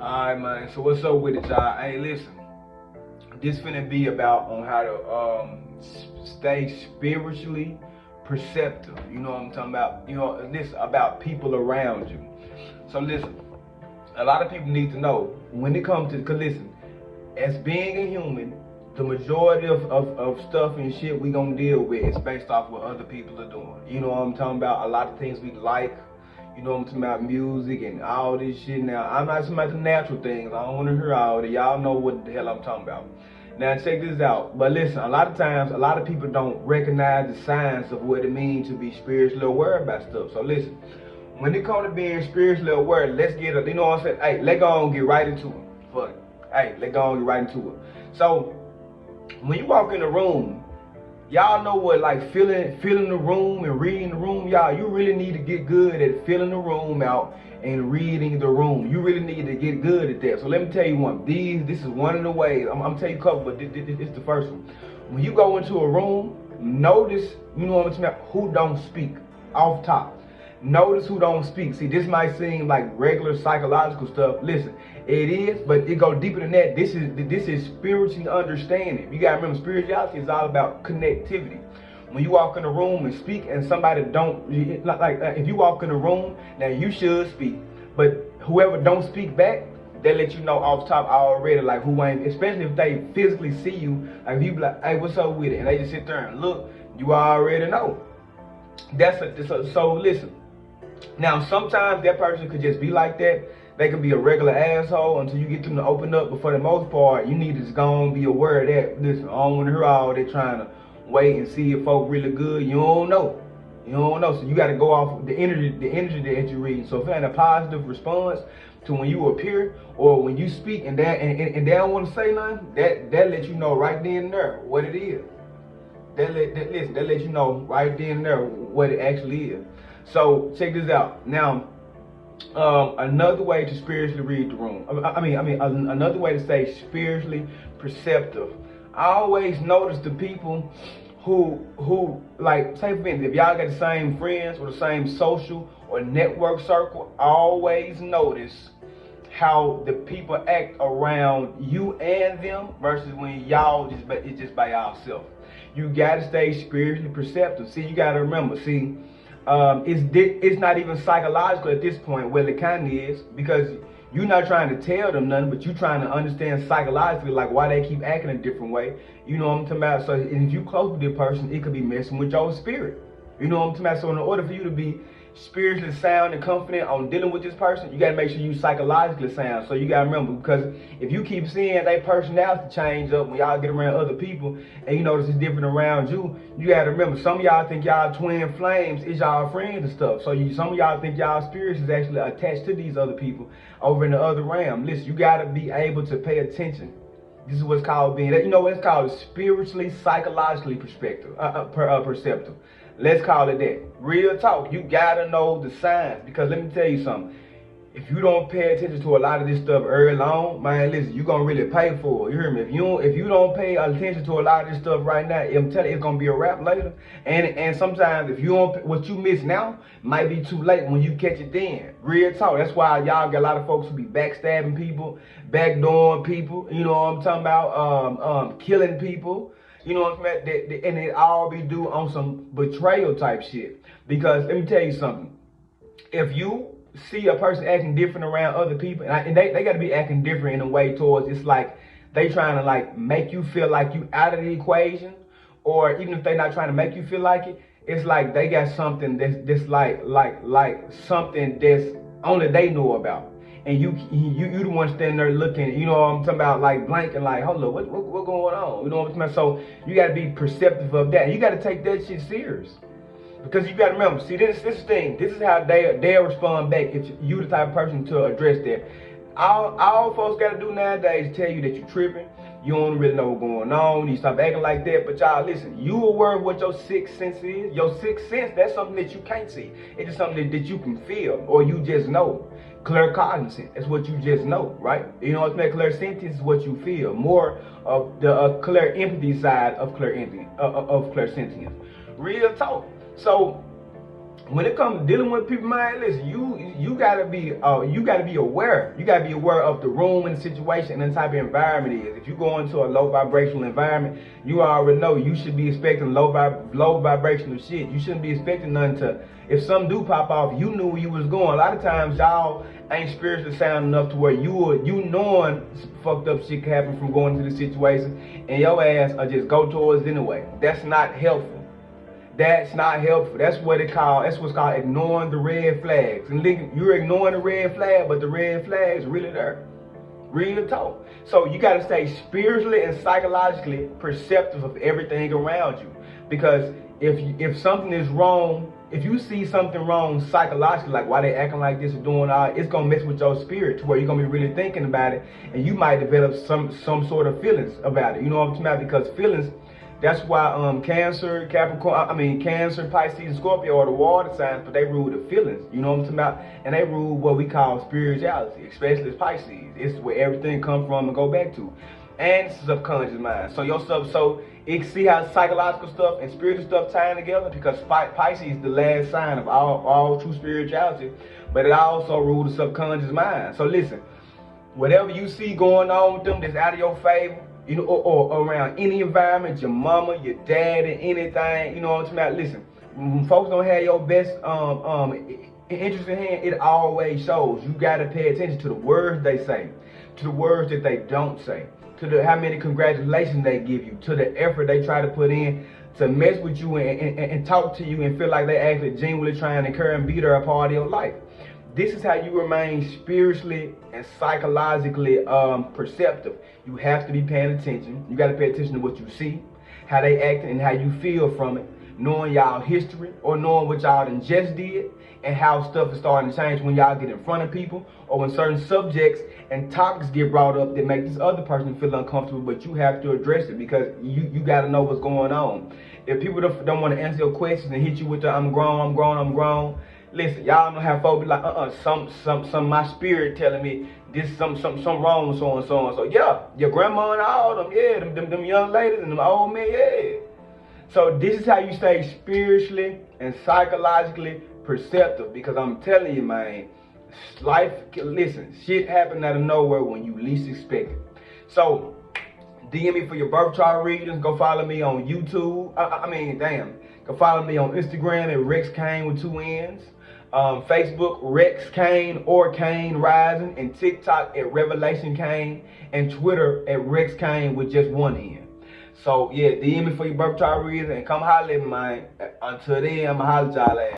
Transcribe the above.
Alright, man. So what's up with it, y'all? Hey, listen. This finna be about on how to stay spiritually perceptive. You know what I'm talking about? You know, this about people around you. So listen, a lot of people need to know when it comes to, cause listen, as being a human, the majority of stuff and shit we gonna deal with is based off what other people are doing. You know what I'm talking about? A lot of things we like. You know what I'm talking about, music and all this shit. Now, I'm not talking about the natural things. I don't want to hear all that. Y'all know what the hell I'm talking about. Now, check this out. But listen, a lot of times, a lot of people don't recognize the signs of what it means to be spiritually aware about stuff. So listen, when it comes to being spiritually aware, let's get it. You know what I'm saying? Hey, let's go and get right into it. Fuck it. Hey, let's go and get right into it. So, when you walk in the room, y'all know what, like feeling the room and reading the room, y'all, you really need to get good at filling the room out and reading the room. You really need to get good at that. So let me tell you one. This is one of the ways. I'm telling you a couple, but this is the first one. When you go into a room, notice, you know what I'm talking about, who don't speak off top. Notice who don't speak. See, this might seem like regular psychological stuff. Listen, it is, but it goes deeper than that. This is spiritually understanding. You gotta remember, spirituality is all about connectivity. When you walk in a room and speak, and somebody don't, if you walk in a room, now you should speak, but whoever don't speak back, they let you know off top already, like who ain't, especially if they physically see you, like you be like, hey, what's up with it? And they just sit there and look, you already know. So listen. Now, sometimes that person could just be like that. They could be a regular asshole until you get them to open up. But for the most part, you need to just go and be aware of that. Listen, I don't want to hear all that trying to wait and see if folk really good. You don't know. You don't know. So you got to go off the energy that you're reading. So if it ain't a positive response to when you appear or when you speak and they don't want to say nothing, that let you know right then and there what it is. That let you know right then and there what it actually is. So check this out. Now, another way to spiritually read the room. Another way to say spiritually perceptive. I always notice the people who like, say for instance, if y'all got the same friends or the same social or network circle, I always notice how the people act around you and them versus when y'all it's just by yourself. You gotta stay spiritually perceptive. See, you gotta remember. See. It's not even psychological at this point. Well, it kind of is, because you're not trying to tell them nothing, but you're trying to understand psychologically, like why they keep acting a different way. You know what I'm talking about? So if you close with this person, it could be messing with your spirit. You know what I'm talking about? So in order for you to be spiritually sound and confident on dealing with this person, you gotta make sure you psychologically sound. So you gotta remember, because if you keep seeing their personality change up when y'all get around other people and you notice it's different around you, you gotta remember, some of y'all think y'all twin flames is y'all friends and stuff. So some of y'all think y'all spirits is actually attached to these other people over in the other realm. Listen, you gotta be able to pay attention. This is what's called being, you know what it's called, spiritually, psychologically perceptive. Let's call it that. Real talk. You gotta know the signs, because let me tell you something. If you don't pay attention to a lot of this stuff early on, man, listen, you're gonna really pay for it. You hear me? If you don't pay attention to a lot of this stuff right now, I'm telling you, it's gonna be a wrap later. And sometimes if you don't, what you miss now might be too late when you catch it then. Real talk. That's why y'all got a lot of folks who be backstabbing people, backdooring people. You know what I'm talking about? Killing people. You know what I'm saying? And it all be due on some betrayal type shit. Because let me tell you something. If you see a person acting different around other people, and they got to be acting different in a way towards, it's like they trying to like make you feel like you out of the equation, or even if they not trying to make you feel like it, it's like they got something that's like something that's only they know about. And you the one standing there looking, you know what I'm talking about, like blank and like, hold up, what going on? You know what I'm talking about? So you got to be perceptive of that. And you got to take that shit serious. Because you got to remember, see, this thing, this is how they'll respond back if you the type of person to address that. All folks got to do nowadays is tell you that you're tripping, you don't really know what's going on, you stop acting like that. But y'all, listen, you aware of what your sixth sense is. Your sixth sense, that's something that you can't see. It's just something that you can feel, or you just know. Claircognizant, that's what you just know, right? You know what's meant clairsentience is what you feel. More of the clairempathy side of clairsentience. Real talk. So when it comes to dealing with people, man, listen, you gotta be aware. You gotta be aware of the room and the situation and the type of environment it is. If you go into a low vibrational environment, you already know you should be expecting low vibrational shit. You shouldn't be expecting nothing to. If something do pop off, you knew where you was going. A lot of times y'all ain't spiritually sound enough to where you knowing fucked up shit can happen from going into the situation, and your ass will just go towards it anyway. That's not helpful. That's not helpful. That's what's called ignoring the red flags. And you're ignoring the red flag, but the red flag's really there. Real talk. So you got to stay spiritually and psychologically perceptive of everything around you. Because if something is wrong, if you see something wrong psychologically, like why they acting like this or doing all, it's gonna mess with your spirit to where you're gonna be really thinking about it, and you might develop some sort of feelings about it. You know what I'm talking about? Because feelings. That's why Cancer, Cancer, Pisces, and Scorpio are the water signs, but they rule the feelings. You know what I'm talking about? And they rule what we call spirituality, especially as Pisces. It's where everything comes from and go back to. And subconscious mind. So you see how psychological stuff and spiritual stuff tying together, because Pisces is the last sign of all true spirituality, but it also rules the subconscious mind. So listen, whatever you see going on with them that's out of your favor, you know, or around any environment, your mama, your dad, and anything, you know what I'm talking about? Listen, when folks don't have your best interest in hand, it always shows. You gotta pay attention to the words they say, to the words that they don't say, to how many congratulations they give you, to the effort they try to put in to mess with you and talk to you and feel like they actually genuinely trying to encourage and be there a part of your life. This is how you remain spiritually and psychologically perceptive. You have to be paying attention. You got to pay attention to what you see, how they act, and how you feel from it. Knowing y'all history or knowing what y'all done just did, and how stuff is starting to change when y'all get in front of people, or when certain subjects and topics get brought up that make this other person feel uncomfortable, but you have to address it because you got to know what's going on. If people don't want to answer your questions and hit you with the I'm grown, listen, y'all know how folks be like, some my spirit telling me this, some wrong with so and so and so. Yeah, your grandma and all them, yeah, them young ladies and them old men, yeah. So this is how you stay spiritually and psychologically perceptive, because I'm telling you, man, life, listen, shit happen out of nowhere when you least expect it. So DM me for your birth chart readings. Go follow me on YouTube. Go follow me on Instagram at Rex Kain with 2 N's. Facebook, Rex Kain or Kain Rising, and TikTok at Revelation Kain, and Twitter at Rex Kain with just 1 N. So yeah, DM me for your birth chart readings and come holler at me, man. Until then, I'ma holler at y'all ass.